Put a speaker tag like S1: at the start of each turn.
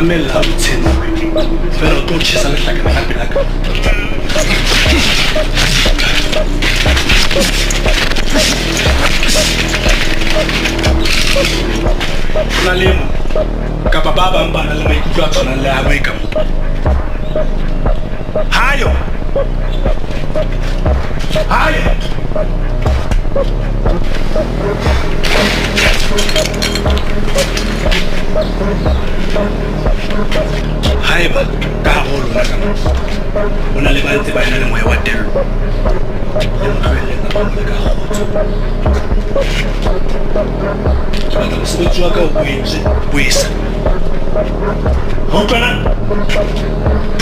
S1: mamela uthini phela utochisa lehlaka ngapi laka nalemo kapa ba bang bana le maikutlo a tshwanang le a boeka hayo haeba ka hare lona ka o na le ba ntse ba ena le moya wa teng le motlohelle ka bang le ka kgotso ke batla mosebetsi wa ka o boetse boesa ho utlwana